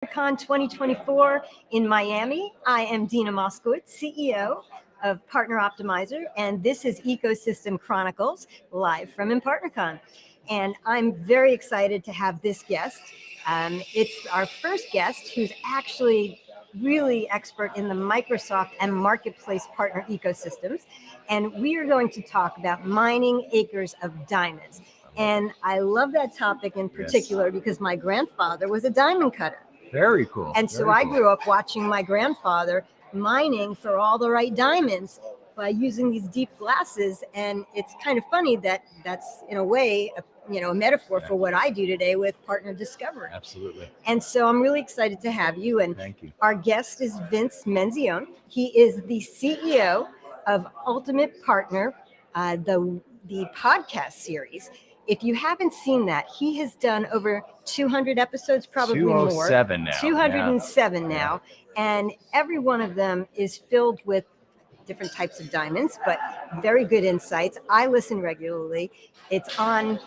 Con 2024 in Miami. I am Dina Moskowitz, CEO of Partner Optimizer, and this is Ecosystem Chronicles live from ImPartnerCon. And I'm very excited to have this guest. It's our first guest who's actually really expert in the Microsoft and marketplace partner ecosystems. And we are going to talk about mining acres of diamonds. And I love that topic in particular because my grandfather was a diamond cutter. Very cool. And so I grew up watching my grandfather mining for all the right diamonds by using these deep glasses. And it's kind of funny that that's in a way, a metaphor for what I do today with partner discovery. Absolutely. And so I'm really excited to have you. And Thank you. Our guest is Vince Menzione. He is the CEO of Ultimate Partner, the podcast series. If you haven't seen that, he has done over 200 episodes, probably more. 207 now. 207 now. And every one of them is filled with different types of diamonds, but very good insights. I listen regularly. It's on,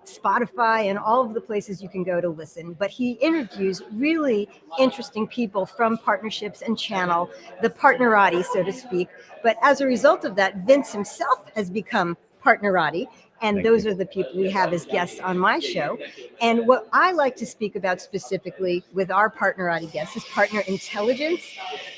Spotify and all of the places you can go to listen. But he interviews really interesting people from partnerships and channel, the partnerati, so to speak. But as a result of that, Vince himself has become partnerati. And those are the people we have as guests on my show. And what I like to speak about specifically with our partnerati guests is partner intelligence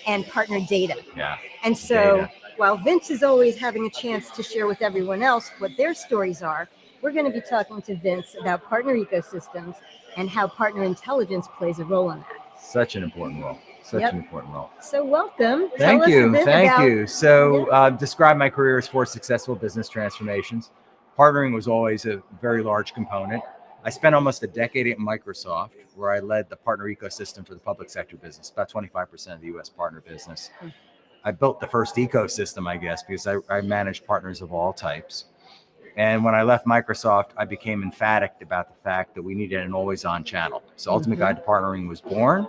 and partner data. Yeah. And so while Vince is always having a chance to share with everyone else what their stories are, we're going to be talking to Vince about partner ecosystems and how partner intelligence plays a role in that. Such an important role. An important role. So welcome. Thank you. So describe my career as 4 successful business transformations. Partnering was always a very large component. I spent almost a decade at Microsoft, where I led the partner ecosystem for the public sector business, about 25% of the U.S. partner business. I built the first ecosystem, I guess, because I managed partners of all types. And when I left Microsoft, I became emphatic about the fact that we needed an always-on channel. So Ultimate Guide to Partnering was born,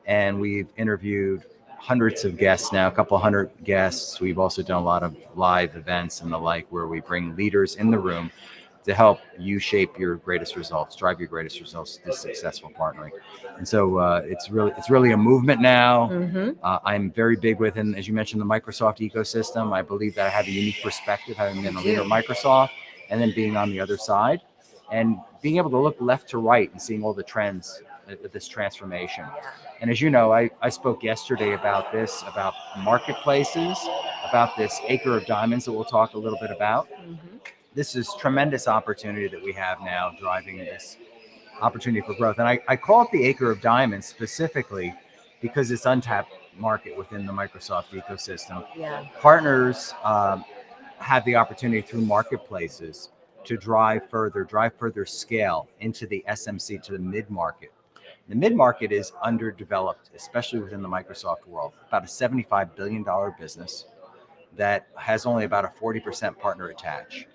and we've interviewed hundreds of guests now, a couple hundred guests. We've also done a lot of live events and the like, where we bring leaders in the room to help you shape your greatest results, drive your greatest results to successful partnering. And so it's really a movement now. I'm very big within, as you mentioned, the Microsoft ecosystem. I believe that I have a unique perspective, having been a leader of Microsoft and then being on the other side and being able to look left to right and seeing all the trends of this transformation. And as you know, I spoke yesterday about marketplaces, about this acre of diamonds that we'll talk a little bit about. This is tremendous opportunity that we have now driving this opportunity for growth. And I call it the acre of diamonds specifically because it's untapped market within the Microsoft ecosystem. Partners have the opportunity through marketplaces to drive further scale into the SMC, to the mid-market. The mid-market is underdeveloped, especially within the Microsoft world. About a $75 billion business that has only about a 40% partner attach.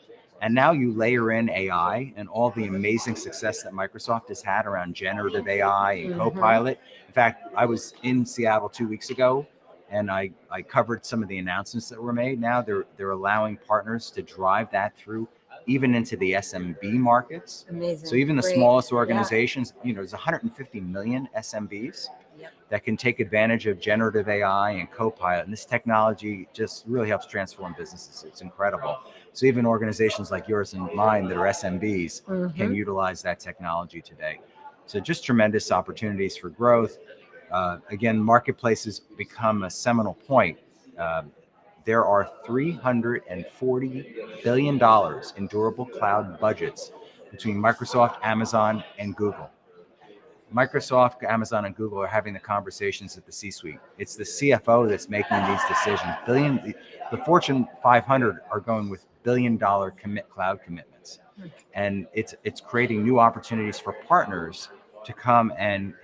And now you layer in AI and all the amazing success that Microsoft has had around generative AI and Copilot. In fact, I was in Seattle 2 weeks ago, and I covered some of the announcements that were made. Now they're allowing partners to drive that through even into the SMB markets. Amazing. So even the smallest organizations, there's 150 million SMBs that can take advantage of generative AI and Copilot. And this technology just really helps transform businesses. It's incredible. So even organizations like yours and mine that are SMBs can utilize that technology today. So just tremendous opportunities for growth. Again, marketplaces become a seminal point. There are $340 billion in durable cloud budgets between Microsoft, Amazon, and Google. Microsoft, Amazon, and Google are having the conversations at the C-suite. It's the CFO that's making these decisions. The Fortune 500 are going with billion-dollar cloud commitments, and it's creating new opportunities for partners to come and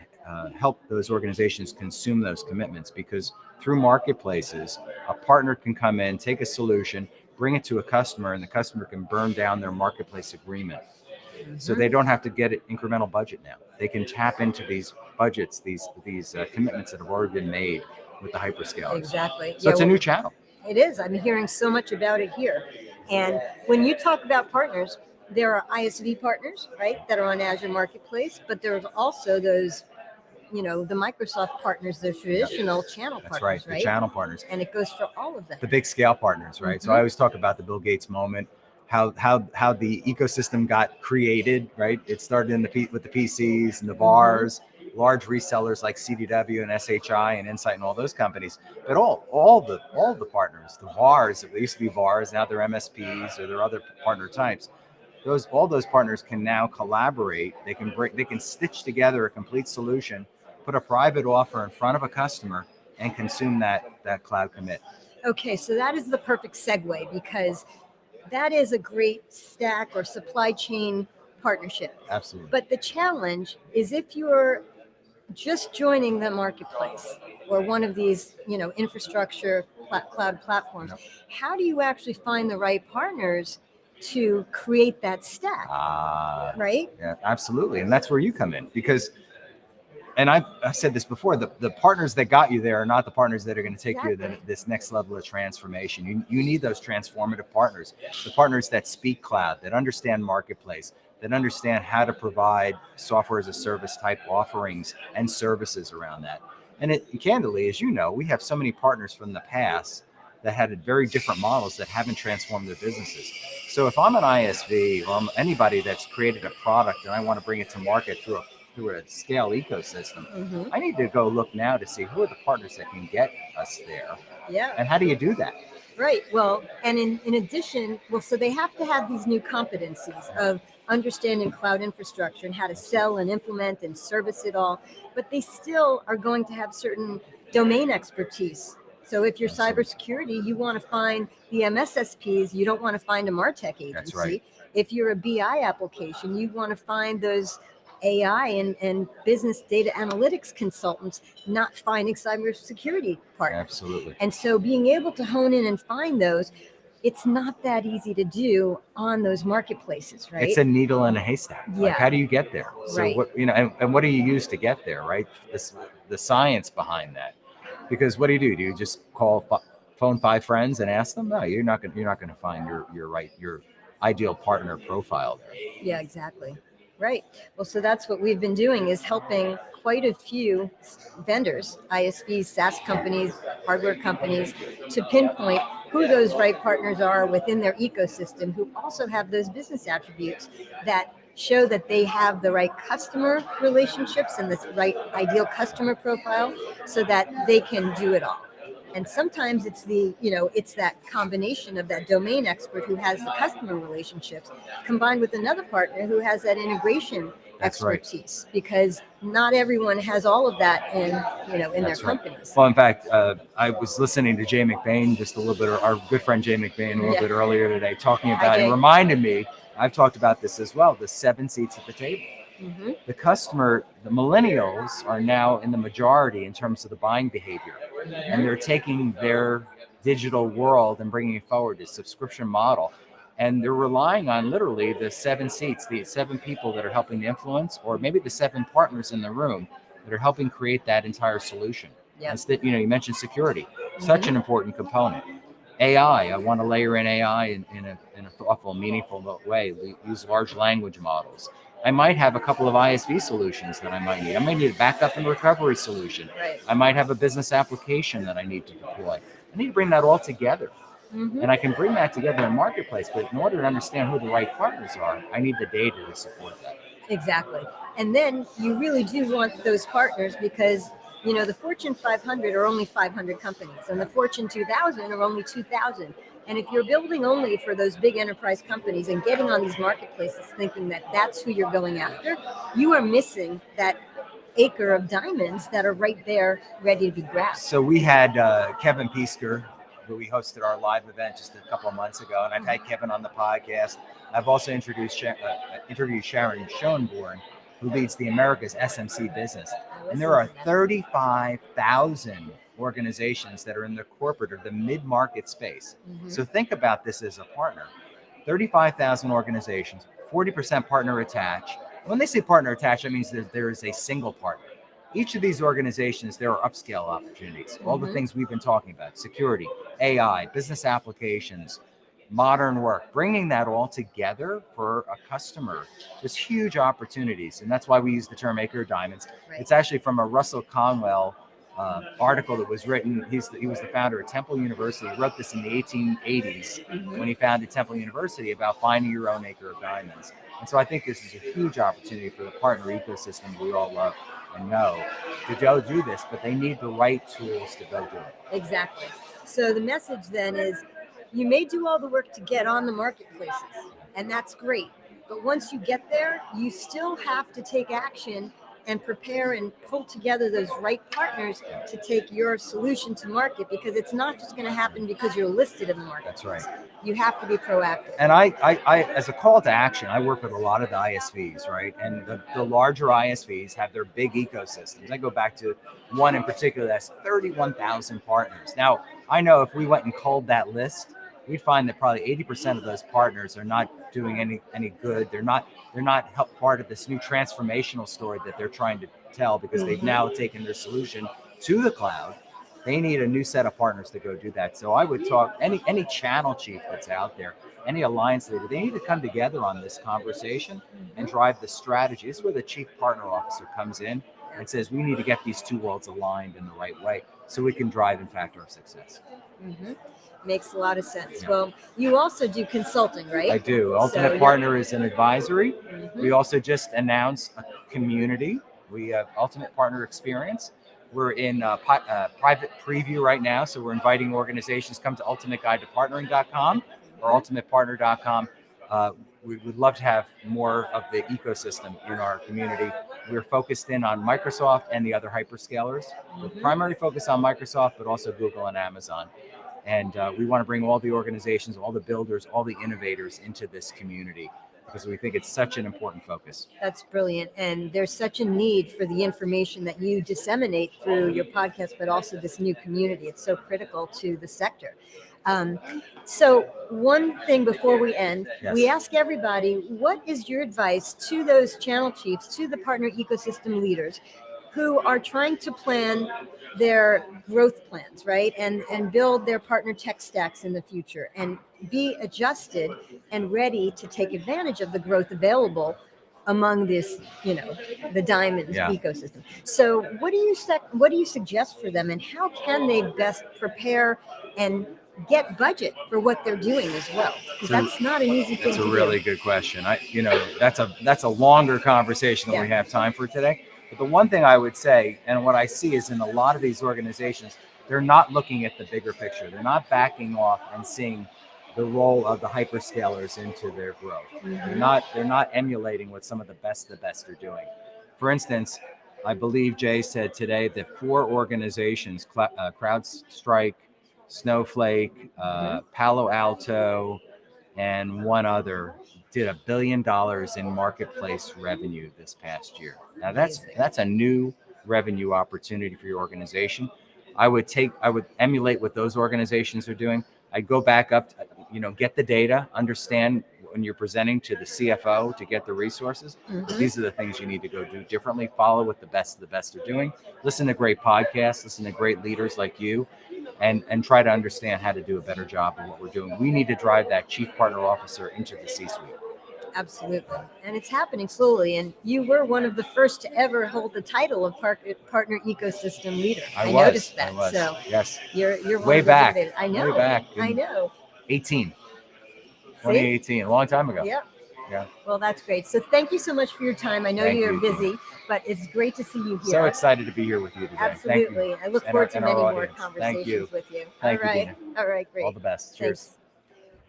help those organizations consume those commitments, because through marketplaces, a partner can come in, take a solution, bring it to a customer, and the customer can burn down their marketplace agreement. So they don't have to get an incremental budget now. They can tap into these budgets, these commitments that have already been made with the hyperscalers. Exactly. So it's a new channel. It is. I'm hearing so much about it here. And when you talk about partners, there are ISV partners, right, that are on Azure Marketplace, but there's also those the Microsoft partners, the traditional channel That's partners, right. The channel partners. And it goes for all of them. The big scale partners, right? So I always talk about the Bill Gates moment, how the ecosystem got created, right? It started with the PCs and the VARs, large resellers like CDW and SHI and Insight and all those companies. But all the partners, the VARs, they used to be VARs, now they're MSPs or they're other partner types. All those partners can now collaborate. They can stitch together a complete solution, put a private offer in front of a customer, and consume that cloud commit. Okay, so that is the perfect segue, because that is a great stack or supply chain partnership. Absolutely. But the challenge is, if you're just joining the marketplace or one of these, infrastructure cloud platforms, how do you actually find the right partners to create that stack? Right? Yeah, absolutely. And that's where you come in, because, and I've said this before, the partners that got you there are not the partners that are going to take you to this next level of transformation. You need those transformative partners, the partners that speak cloud, that understand marketplace, that understand how to provide software as a service type offerings and services around that. And candidly, as you know, we have so many partners from the past that had very different models that haven't transformed their businesses. So if I'm an ISV or I'm anybody that's created a product and I want to bring it to market through a scale ecosystem, I need to go look now to see who are the partners that can get us there. Yeah. And how do you do that? Right. Well, and in addition, so they have to have these new competencies of understanding cloud infrastructure and how to sell and implement and service it all, but they still are going to have certain domain expertise. So if you're cybersecurity, you want to find the MSSPs, you don't want to find a MarTech agency. That's right. If you're a BI application, you want to find those AI and business data analytics consultants, not finding cybersecurity partners. Absolutely. And so being able to hone in and find those, it's not that easy to do on those marketplaces, right? It's a needle in a haystack. Yeah. Like, how do you get there? So Right. what, and what do you use to get there, right? The science behind that. Because what do? Do you just phone 5 friends and ask them? No, you're not going to find your ideal partner profile there. Yeah, exactly. Right. Well, so that's what we've been doing, is helping quite a few vendors, ISVs, SaaS companies, hardware companies, to pinpoint who those right partners are within their ecosystem, who also have those business attributes that show that they have the right customer relationships and this right ideal customer profile, so that they can do it all. And sometimes it's it's that combination of that domain expert who has the customer relationships combined with another partner who has that integration expertise, because not everyone has all of that in their companies. Well, in fact, I was listening to Jay McBain just a little bit, our good friend Jay McBain, a little bit earlier today, talking about, and reminded me, I've talked about this as well, the 7 seats at the table. The customer, the millennials, are now in the majority in terms of the buying behavior, and they're taking their digital world and bringing it forward, this subscription model, and they're relying on literally the 7 seats, the 7 people that are helping to influence, or maybe the 7 partners in the room that are helping create that entire solution. Yes. You mentioned security, such an important component. AI, I want to layer in AI in a thoughtful, meaningful way. We use large language models. I might have a couple of ISV solutions that I might need. I might need a backup and recovery solution. Right. I might have a business application that I need to deploy. I need to bring that all together. And I can bring that together in marketplace, but in order to understand who the right partners are, I need the data to support that. Exactly. And then you really do want those partners, because the Fortune 500 are only 500 companies, and the Fortune 2000 are only 2,000. And if you're building only for those big enterprise companies and getting on these marketplaces thinking that that's who you're going after, you are missing that acre of diamonds that are right there ready to be grabbed. So we had Kevin Piesker, who we hosted our live event just a couple of months ago, and I've had Kevin on the podcast. I've also interviewed Sharon Schoenborn, who leads the Americas SMC business. And there are 35,000 organizations that are in the corporate or the mid-market space. So think about this as a partner. 35,000 organizations, 40% partner attach. When they say partner attach, that means that there is a single partner. Each of these organizations, there are upscale opportunities. All the things we've been talking about: security, AI, business applications, modern work, bringing that all together for a customer. There's huge opportunities, and that's why we use the term Acre of Diamonds. Right. It's actually from a Russell Conwell article that was written. He was the founder of Temple University. He wrote this in the 1880s when he founded Temple University about finding your own acre of diamonds. And so I think this is a huge opportunity for the partner ecosystem we all love and know to go do this, but they need the right tools to go do it. Exactly. So the message then is, you may do all the work to get on the marketplaces, and that's great. But once you get there, you still have to take action and prepare and pull together those right partners to take your solution to market, because it's not just going to happen because you're listed in the market. That's right. You have to be proactive. And I, as a call to action, I work with a lot of the ISVs, right? And the larger ISVs have their big ecosystems. I go back to one in particular that's 31,000 partners. Now, I know if we went and culled that list, we'd find that probably 80% of those partners are not doing any good. They're not part of this new transformational story that they're trying to tell, because they've now taken their solution to the cloud. They need a new set of partners to go do that. So I would talk any channel chief that's out there, any alliance leader, they need to come together on this conversation and drive the strategy. This is where the chief partner officer comes in and says, we need to get these two worlds aligned in the right way so we can drive, in fact, our success. Makes a lot of sense. Yeah. Well, you also do consulting, right? I do. Ultimate Partner is an advisory. We also just announced a community. We have Ultimate Partner Experience. We're in private preview right now, so we're inviting organizations to come to ultimateguidetopartnering.com or ultimatepartner.com. We would love to have more of the ecosystem in our community. We're focused in on Microsoft and the other hyperscalers, with primary focus on Microsoft, but also Google and Amazon. And we want to bring all the organizations, all the builders, all the innovators into this community, because we think it's such an important focus. That's brilliant. And there's such a need for the information that you disseminate through your podcast, but also this new community. It's so critical to the sector. So one thing before we end, we ask everybody, what is your advice to those channel chiefs, to the partner ecosystem leaders who are trying to plan their growth plans, right? And build their partner tech stacks in the future and be adjusted and ready to take advantage of the growth available among this, the diamond ecosystem. So what do you suggest for them, and how can they best prepare and get budget for what they're doing as well? Because that's not an easy thing to do. That's a really good question. That's a longer conversation than we have time for today. But the one thing I would say, and what I see is in a lot of these organizations, they're not looking at the bigger picture. They're not backing off and seeing the role of the hyperscalers into their growth. They're not emulating what some of the best are doing. For instance, I believe Jay said today that 4 organizations, CrowdStrike, Snowflake, Palo Alto, and one other, did $1 billion in marketplace revenue this past year. Now that's a new revenue opportunity for your organization. I would emulate what those organizations are doing. I'd go back up, get the data, understand when you're presenting to the CFO to get the resources. These are the things you need to go do differently. Follow what the best are doing. Listen to great podcasts, listen to great leaders like you, and try to understand how to do a better job of what we're doing. We need to drive that chief partner officer into the C-suite. Absolutely. And it's happening slowly. And you were one of the first to ever hold the title of partner ecosystem leader. I noticed that. So yes. You're way back. I know. Way back. I know. 2018, a long time ago. Yeah. Yeah. Well, that's great. So thank you so much for your time. I know you're busy, but it's great to see you here. So excited to be here with you today. Absolutely. Thank you. I look forward to many more conversations with you. Thank you, Dina. All right, great. All the best. Cheers. Thanks.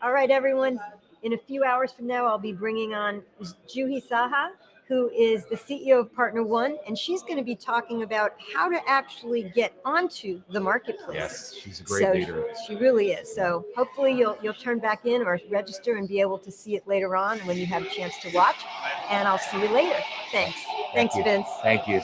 All right, everyone. In a few hours from now, I'll be bringing on Juhi Saha, who is the CEO of Partner One, and she's going to be talking about how to actually get onto the marketplace. Yes, she's a great leader. She really is. So hopefully you'll turn back in or register and be able to see it later on when you have a chance to watch. And I'll see you later. Thanks. Thanks, Vince. Thank you.